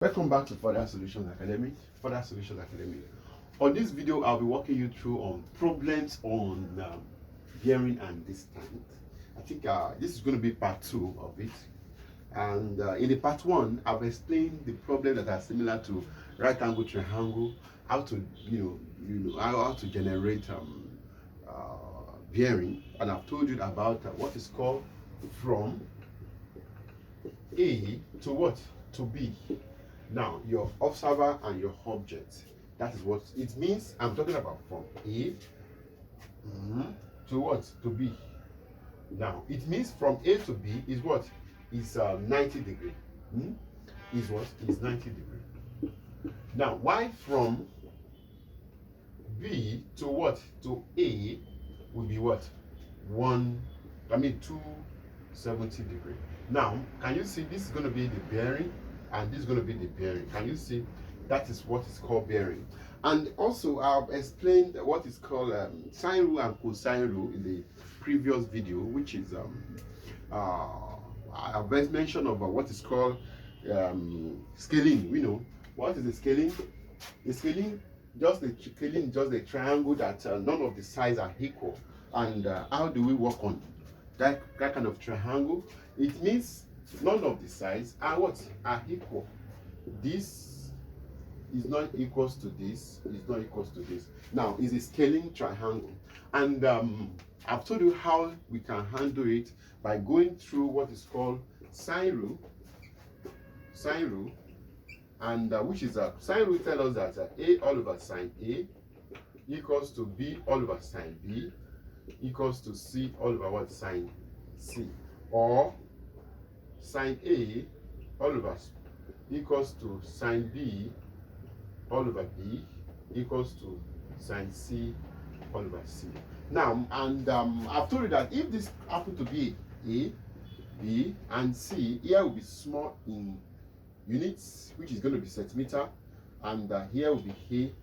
Welcome back to Further Solutions Academy. Further Solutions Academy. On this video, I'll be walking you through on problems on bearing and distance. I think this is going to be part 2 of it. And in the part 1, I've explained the problems that are similar to right angle triangle, how to how to generate bearing, and I've told you about what is called from A to what to B. Now, your observer and your object. That is what it means. I'm talking about from A to what? To B. Now, it means from A to B is what? Is 90 degree. Is what? Is 90 degree. Now, why from B to what? To A will be what? 270 degree. Now, can you see this is going to be the bearing? And this is going to be the bearing. Can you see? That is what is called bearing. And also, I've explained what is called sine rule and cosine rule in the previous video, which is I've mentioned about what is called scaling. We know what is the scaling. The scaling, just the triangle that none of the sides are equal. And how do we work on that kind of triangle? It means none of the sides are what? Are equal. This is not equals to this, is not equals to this. Now, it's a scaling triangle. And I've told you how we can handle it by going through what is called sine rule. Sine rule, and which is a sine rule tells us that A all over sine A equals to B all over sine B equals to C all over what? Sine C. Or sine A all over equals to sine B all over B equals to sine C all over C. Now, and I've told you that if this happen to be A, B, and C, here will be small in units, which is going to be centimeter, and here will be A,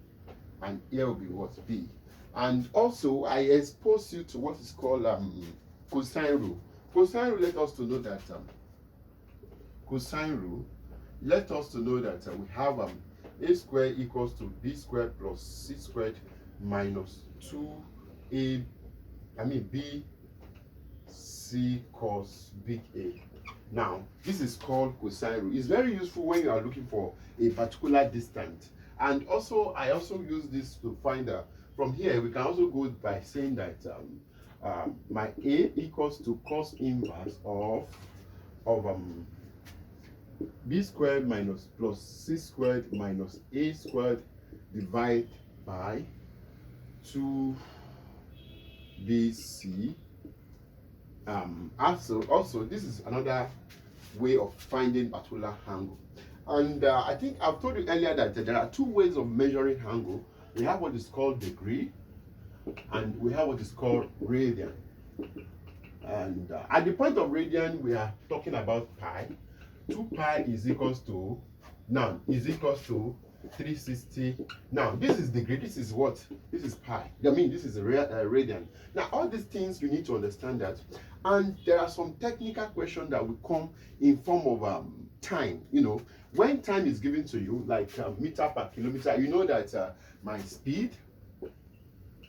and here will be what? B. And also, I expose you to what is called cosine rule. Cosine rule let us to know that cosine rule let us to know that we have a squared equals to b squared plus c squared minus 2b c cos big A. Now, this is called cosine rule. It's very useful when you are looking for a particular distance. And also, I also use this to find from here we can also go by saying that my A equals to cos inverse of b squared minus plus c squared minus a squared divided by 2bc. Also, this is another way of finding particular angle. And I think I've told you earlier that there are two ways of measuring angle. We have what is called degree, and we have what is called radian. And at the point of radian, we are talking about pi. 2 pi is equals to 360. Now, this is degree. This is what? This is pi. I mean, this is a radian. Now, all these things you need to understand that. And there are some technical questions that will come in form of time. You know, when time is given to you, like meter per kilometer, you know that my speed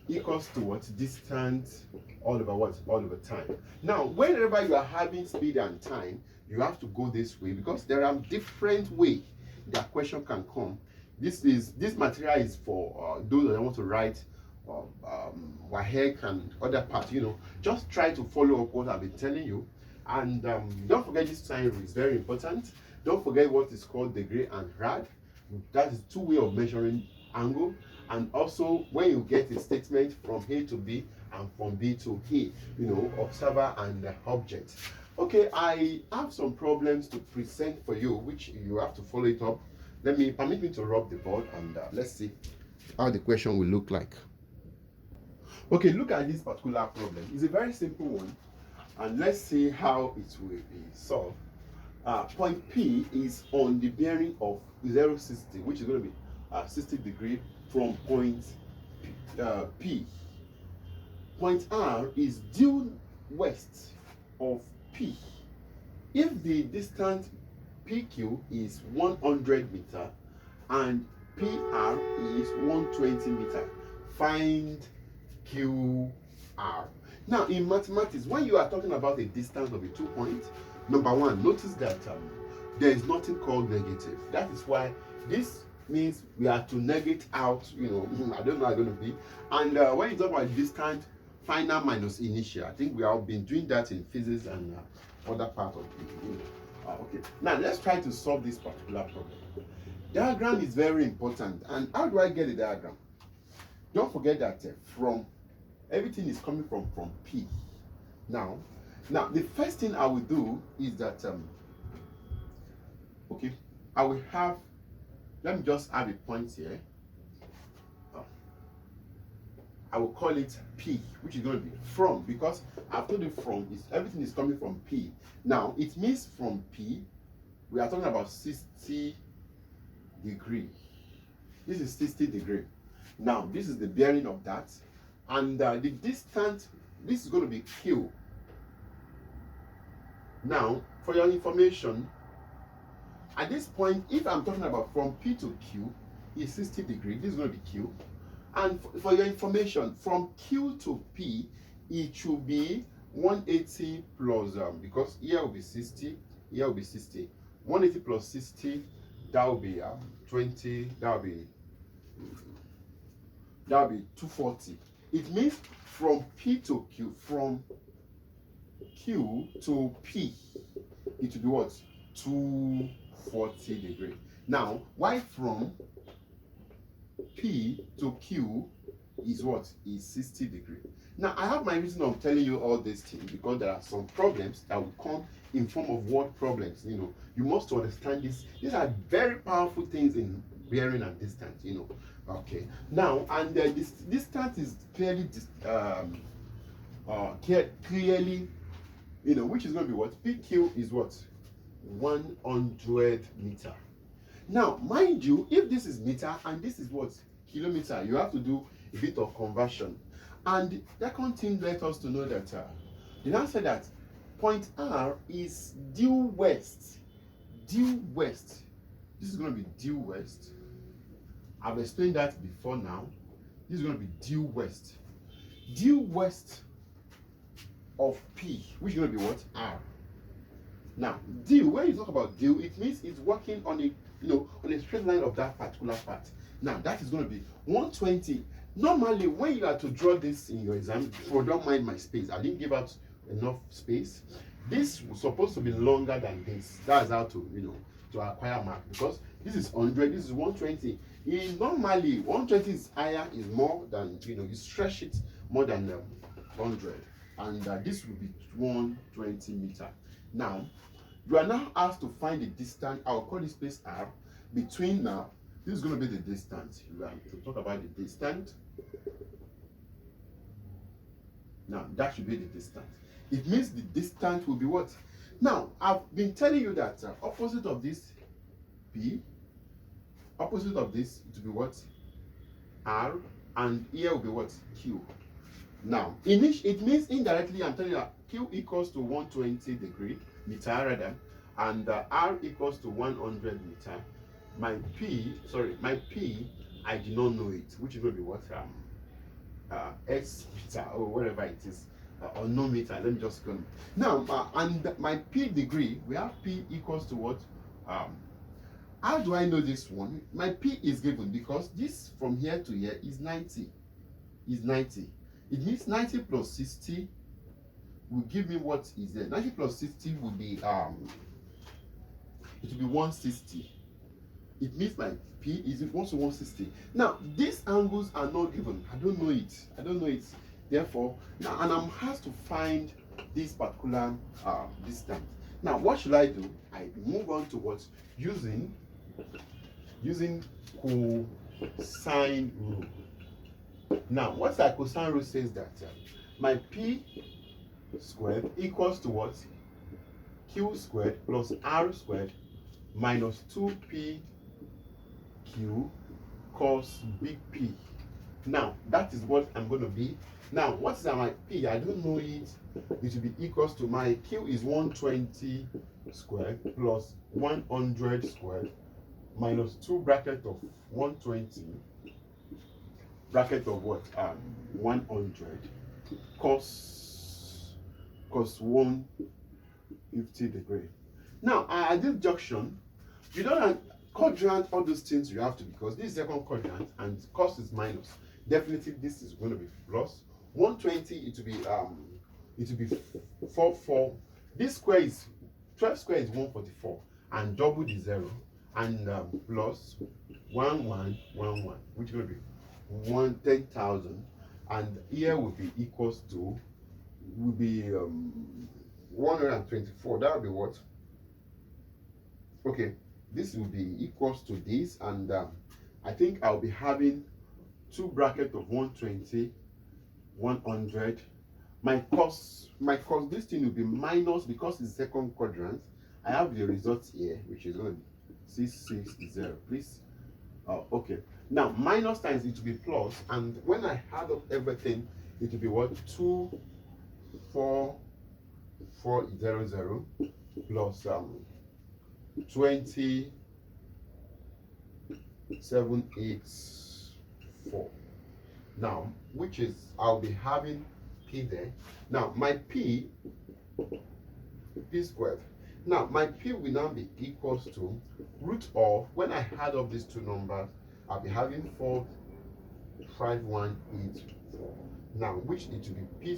equals to what? Distance all over what? All over time. Now, whenever you are having speed and time, you have to go this way because there are different ways that question can come. This material is for those that want to write WAEC and other parts. You know, just try to follow up what I've been telling you, and don't forget this sine rule is very important. Don't forget what is called degree and rad. That is two ways of measuring angle. And also, when you get a statement from A to B and from B to A, you know, observer and object. Okay, I have some problems to present for you, which you have to follow it up. Permit me to rub the board, and let's see how the question will look like. Okay, look at this particular problem. It's a very simple one, and let's see how it will be solved. Point P is on the bearing of 060, which is going to be 60 degrees from point P. Point R is due west of P. If the distance PQ is 100 meter and PR is 120 meter. Find QR. Now, in mathematics, when you are talking about a distance of a 2 points, number one, notice that there is nothing called negative. That is why this means we are to negate out, I don't know how it's going to be. And when you talk about distance, final minus initial, I think we have been doing that in physics and other part of it. Okay, now let's try to solve this particular problem. Diagram is very important. And how do I get the diagram? Don't forget that from everything is coming from P. Now the first thing I will do is that okay, I will have, let me just have a point here. I will call it P, which is going to be from, because I've told you from is everything is coming from P. Now it means from P we are talking about 60 degree. This is 60 degree. Now this is the bearing of that, and the distance, this is going to be Q. Now for your information, at this point, if I'm talking about from P to Q is 60 degree, this is going to be Q. And for your information, from Q to P, it should be 180 plus, because here will be 60, here will be 60. 180 plus 60, that will be 20, that will be 240. It means from P to Q, from Q to P, it will be what? 240 degree. Now, why from P to Q is what? Is 60 degree. Now, I have my reason of telling you all these things because there are some problems that will come in form of word problems. You must understand this. These are very powerful things in bearing and distance. Okay. Now, and this distance is clearly clearly, which is going to be what? PQ is what? 100 meter. Now, mind you, if this is meter and this is what? Kilometer, you have to do a bit of conversion. And the second thing let us to know that the answer that point R is due west. Due west. This is going to be due west. I've explained that before now. This is going to be due west. Due west of P, which is going to be what? R. Now, due, when you talk about due, it means it's working on a on a straight line of that particular part. Now, that is going to be 120. Normally, when you are to draw this in your exam, don't mind my space. I didn't give out enough space. This was supposed to be longer than this. That's how to, to acquire mark, because this is 100, this is 120. Normally, 120 is higher, is more than, you stretch it more than 100. And this will be 120 meter. Now, you are now asked to find the distance. I'll call this place R. Between now, this is going to be the distance. You are to talk about the distance. Now, that should be the distance. It means the distance will be what? Now, I've been telling you that opposite of this P, opposite of this, it will be what? R, and here will be what? Q. Now, it means indirectly, I'm telling you that Q equals to 120 degree meter rather, and R equals to 100 meter. My P, I do not know it, which is going to be what? X meter or whatever it is, or no meter. Let me just go. Now, and my P degree, we have P equals to what? How do I know this one? My P is given because this from here to here is 90. Is 90. It means 90 plus 60 will give me what is there. 90 plus 60 will be it will be 160. It means my P is equal to 160. Now these angles are not given. I don't know it. Therefore, now and I'm asked to find this particular distance. Now what should I do? I move on to what? Using cosine rule. Now, what's that cosine rule says that my P squared equals to what? Q squared plus R squared minus 2PQ cos big P. Now that is what I'm going to be. Now what is my P? I don't know it. It will be equals to my Q is 120 squared plus 100 squared minus 2 bracket of 120 bracket of what 100 cos 150 degree. Now at this junction, you don't have quadrant, all those things you have to, because this is second quadrant and cos is minus. Definitely this is going to be plus 120. It will be 4. This square is 12 square is 144 and double the 0 and plus 1111, which will be 10,000, and here will be equals to 124. That will be what? Okay, this will be equals to this, and I think I'll be having 2 bracket of 120, 100. My cos, this thing will be minus, because it's second quadrant. I have the results here, which is going to be 660. Please, okay. Now minus times it will be plus, and when I add up everything, it will be what? 24400 plus 20784. Now, which is, I'll be having P there. Now my P squared. Now my P will now be equals to root of, when I add up these two numbers, I'll be having 45184. Now which it will be, P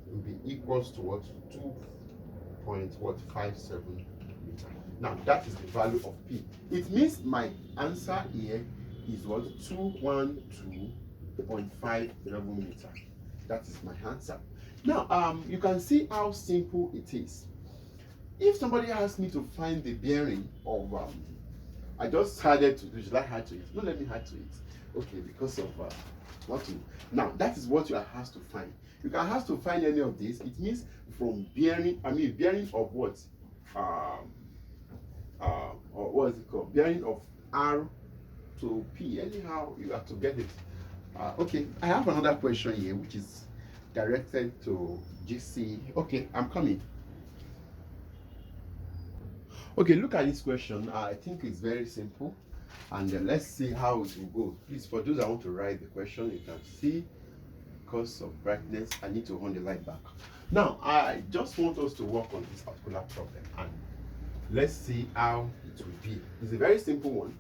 will be equals to what? 2.57 meter. Now that is the value of P. It means my answer here is what? 212.57 meter. That is my answer. Now you can see how simple it is. If somebody asks me to find the bearing of I just added to, should I add to it? No, let me add to it. Okay, because of what to. Now that is what you are asked to find. You can ask to find any of this. It means from bearing, bearing of what? Or what is it called? Bearing of R to P. Anyhow, you have to get it. Okay, I have another question here, which is directed to GC. Okay, I'm coming. Okay, look at this question. I think it's very simple, and let's see how it will go. Please, for those that want to write the question, you can see. Because of brightness, I need to on the light back. Now, I just want us to work on this particular problem, and let's see how it will be. It's a very simple one.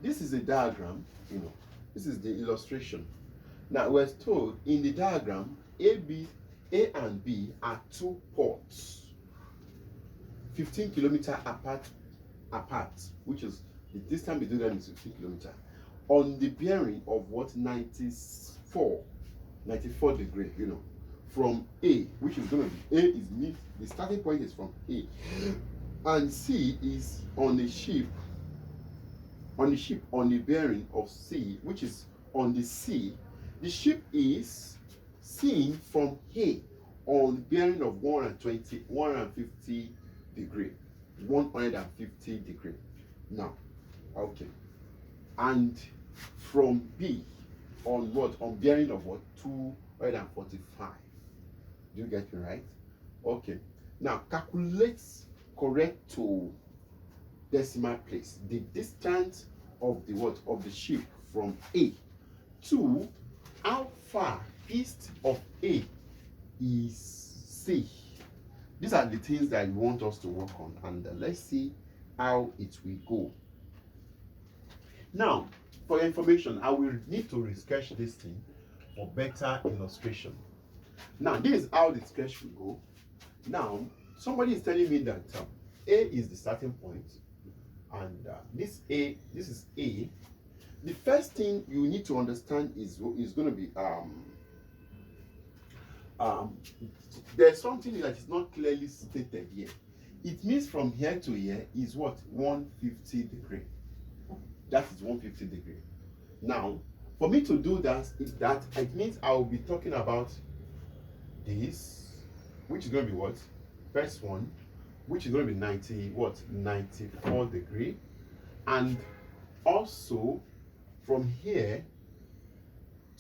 This is a diagram, this is the illustration. Now, we're told in the diagram, A and B are 2 ports, 15 kilometers apart, which is the distance between them is 15 kilometers, on the bearing of what? 94 degree, from A, which is going to be, A is the starting point is from A, and C is on the ship on the bearing of C, which is on the C. The ship is seen from A on the bearing of 150 degree. Now, okay, and from B on what? On bearing of what? 245. Do you get me right? Okay. Now calculate correct to decimal place the distance of the what? Of the ship from A to how far east of A is C. These are the things that you want us to work on, and let's see how it will go. Now, for your information, I will need to re-sketch this thing for better illustration. Now, this is how the sketch will go. Now, somebody is telling me that A is the starting point, and this is A. The first thing you need to understand is going to be there's something that is not clearly stated here. It means from here to here is what? 150 degree. That is 150 degree. Now, for me to do that, it means I will be talking about this, which is going to be what? First one, which is going to be 94 degree, and also from here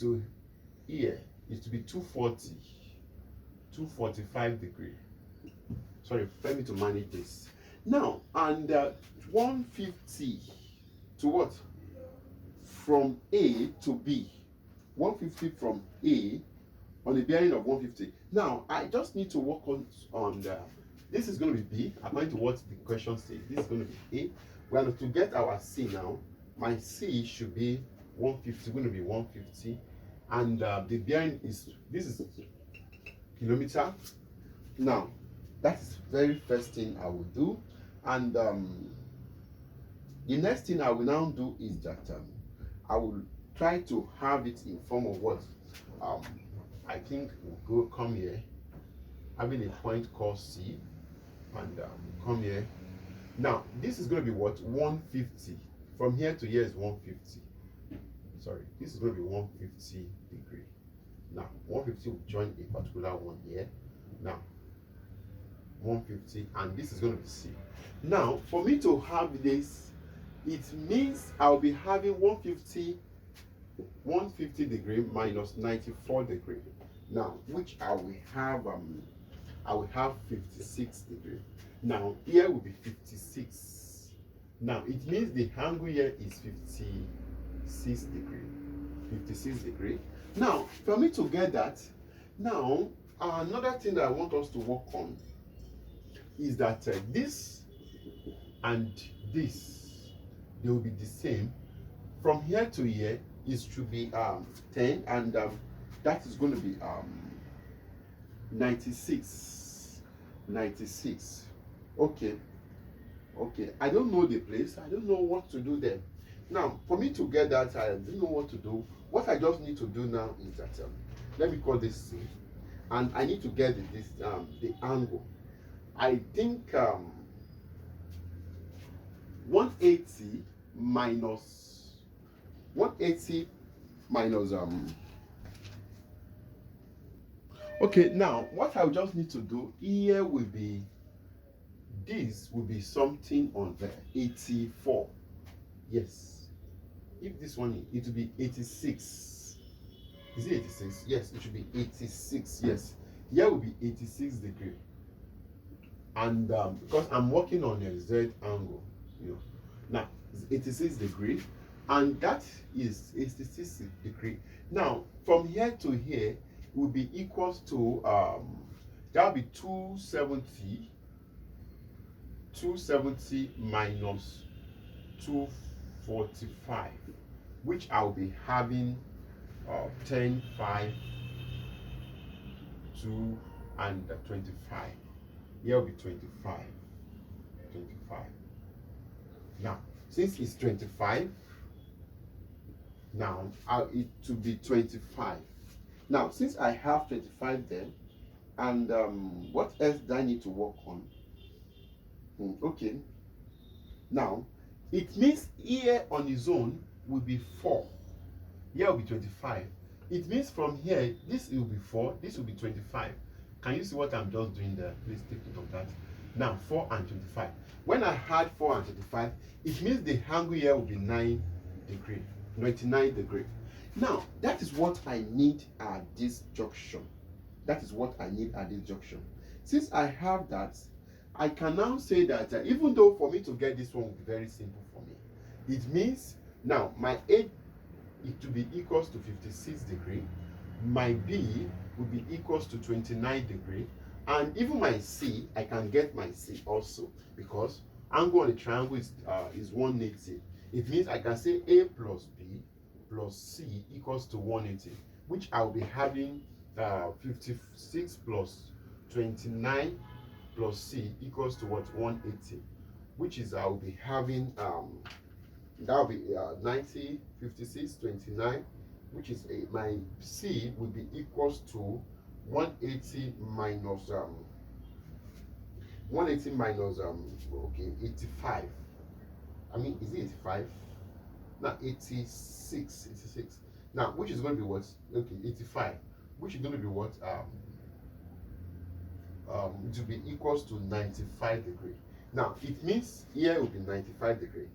to here is to be 240, 245 degree. Sorry, let me to manage this. Now, and 150 to what? From A to B. 150 from A on the bearing of 150. Now, I just need to work on the, this is going to be B, according to what the question says. This is going to be A. We are to get our C now. My C should be 150, going to be 150. And the bearing is, this is kilometer. Now, that's the very first thing I will do. And the next thing I will now do is that I will try to have it in form of what? I think we'll come here, having a point called C, and come here. Now, this is going to be what? 150. From here to here is 150. Sorry, this is going to be 150 degree. Now, 150 will join a particular one here. Now, 150, and this is going to be C. Now, for me to have this, it means I'll be having 150 degree minus 94 degree. Now, which I will have 56 degree. Now, here will be 56. Now, it means the angle here is 56 degree. 56 degree. Now, for me to get that, now, another thing that I want us to work on is that this and this, they will be the same. From here to here, it should be 10, and that is going to be 96. 96. Okay. Okay. I don't know the place. I don't know what to do there. Now, for me to get that, I don't know what to do. What I just need to do now is that let me call this C, and I need to get the angle. I think 180 minus 180 minus okay, now what I just need to do here will be, this will be something on there 84. Yes, if this one, it will be 86. Is it 86? Yes, it should be 86. Yes, here will be 86 degree. And because I'm working on a Z angle, you know, now it's 86 degree, and that is 86 degree. Now, from here to here will be equals to that will be 270 minus 245, which I'll be having 10, 5, 2, and 25. Here will be 25. 25. Now, since it's 25, now it to be 25. Now, since I have 25 there, and what else do I need to work on? Okay. Now, it means here on its own will be 4. Here will be 25. It means from here, this will be 4, this will be 25. Can you see what I'm just doing there? Please take note of that. Now, 4 and 25. When I had 4 and 25, it means the angle here will be 9 degree, 99 degree. Now, that is what I need at this junction. That is what I need at this junction. Since I have that, I can now say that even though for me to get this one will be very simple for me, it means now my A it to be equals to 56 degree, my B will be equals to 29 degree, and even my C, I can get my C also, because angle on the triangle is 180. It means I can say A plus B plus C equals to 180, which I will be having 56 plus 29 plus C equals to what? 180, which is I will be having that will be 90, 56, 29, which is my C will be equals to 180 minus 180 minus okay, 85. I mean, is it 85? Now 86. Now, which is going to be what? Okay, 85, which is going to be what? It will be equals to 95 degree. Now, it means here will be 95 degree.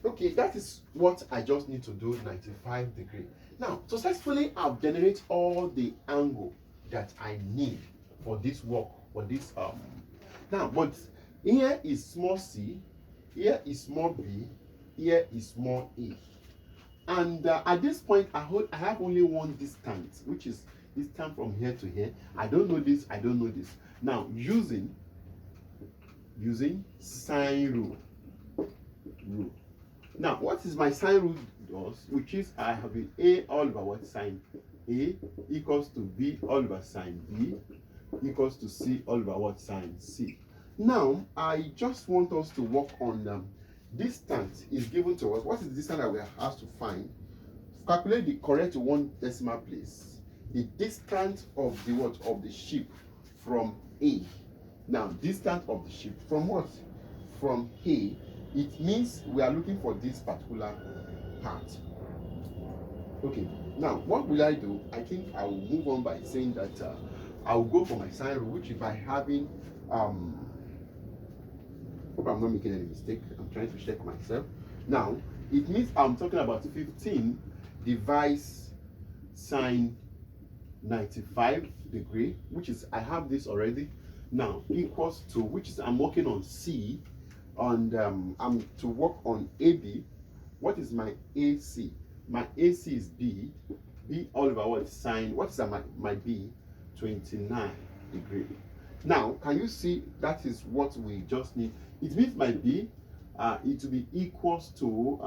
Okay, that is what I just need to do 95 degree. Now, successfully I've generated all the angle that I need for this work, for this now, but here is small c, here is small b, here is small a. And at this point, I have only one distance, which is distance from here to here. I don't know this, I don't know this. Now, using sine rule. Now, what is my sine rule does? Which is I have an a all over what sine a equals to b all over sine b equals to c all over what sine c. Now, I just want us to work on distance is given to us. What is the distance that we are asked to find? Calculate the correct one decimal place. The distance of the what of the ship from A. Now, distance of the ship from what? From A. It means we are looking for this particular part. Okay. Now, what will I do? I think I will move on by saying that I will go for my sine rule, which is by having hope I'm not making any mistake. I'm trying to check myself. Now, it means I'm talking about 15 divides sine 95 degree, which is, I have this already. Now, equals to, which is, I'm working on C, and I'm to work on AB. What is my AC? My AC is B. B all over what? Sine, what is my B? 29 degree. Now, can you see that is what we just need? It means my B, it will be equals to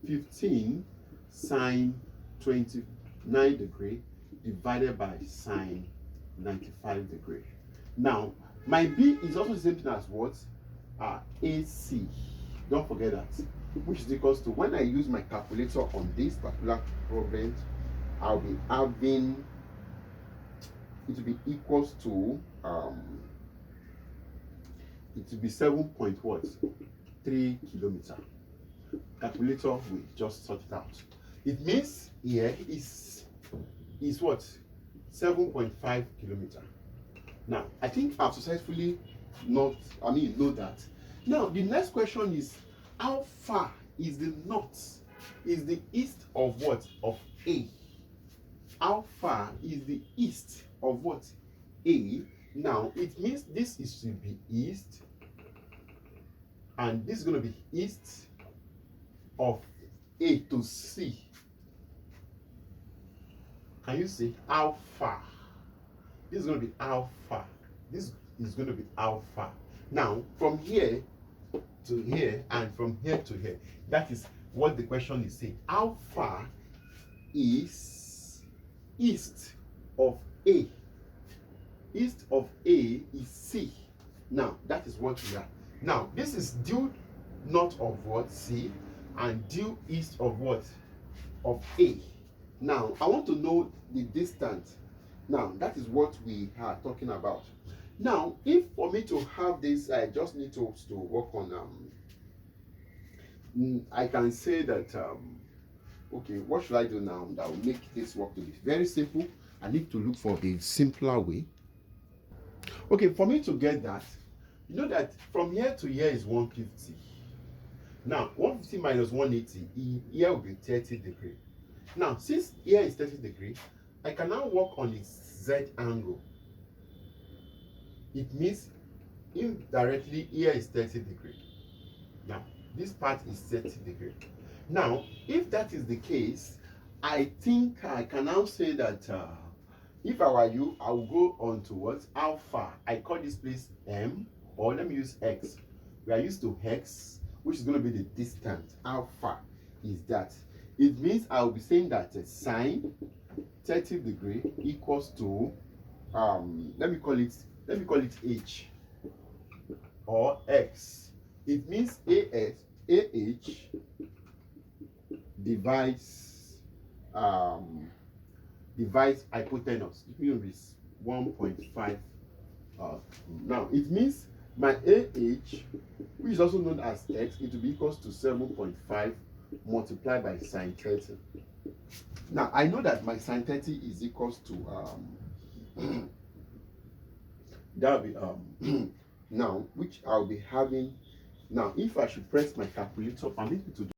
15 sine 29 degree divided by sine 95 degree. Now, my B is also the same thing as what? AC. Don't forget that. Which is equals to, when I use my calculator on this particular problem, I'll be having, it will be equals to it will be 7.3 kilometer. Calculator will just sort it out. It means here is what? 7.5 kilometer. Now, I think I've successfully know that. Now, the next question is, how far is the north? Is the east of what? Of A. How far is the east of what? A. Now, it means this is to be east, and this is going to be east of A to C. Can you see how far? This is going to be how far. This is going to be how far. Now, from here to here and from here to here, that is what the question is saying. How far is east of A? East of A is C. Now, that is what we are. Now, this is due north of what? C, and due east of what? Of A. Now, I want to know the distance. Now, that is what we are talking about. Now, if for me to have this, I just need to work on, I can say that, okay, what should I do now that will make this work to be very simple? I need to look for a simpler way. Okay, for me to get that, you know that from here to here is 150. Now, 150 minus 180, here will be 30 degree. Now, since here is 30 degree, I can now work on the Z angle. It means indirectly here is 30 degree. Now, this part is 30 degree. Now, if that is the case, I think I can now say that if I were you, I will go on to what? How far? I call this place M, or let me use X. We are used to X, which is going to be the distance. How far is that? It means I will be saying that sine 30 degree equals to let me call it H or X. It means AH divides hypotenuse. It means 1.5. Now it means my AH, which is also known as X, it will be equals to 7.5 multiplied by sine 30. Now I know that my sine 30 is equals to that will be now, which I'll be having Now, if I should press my calculator, permit me to do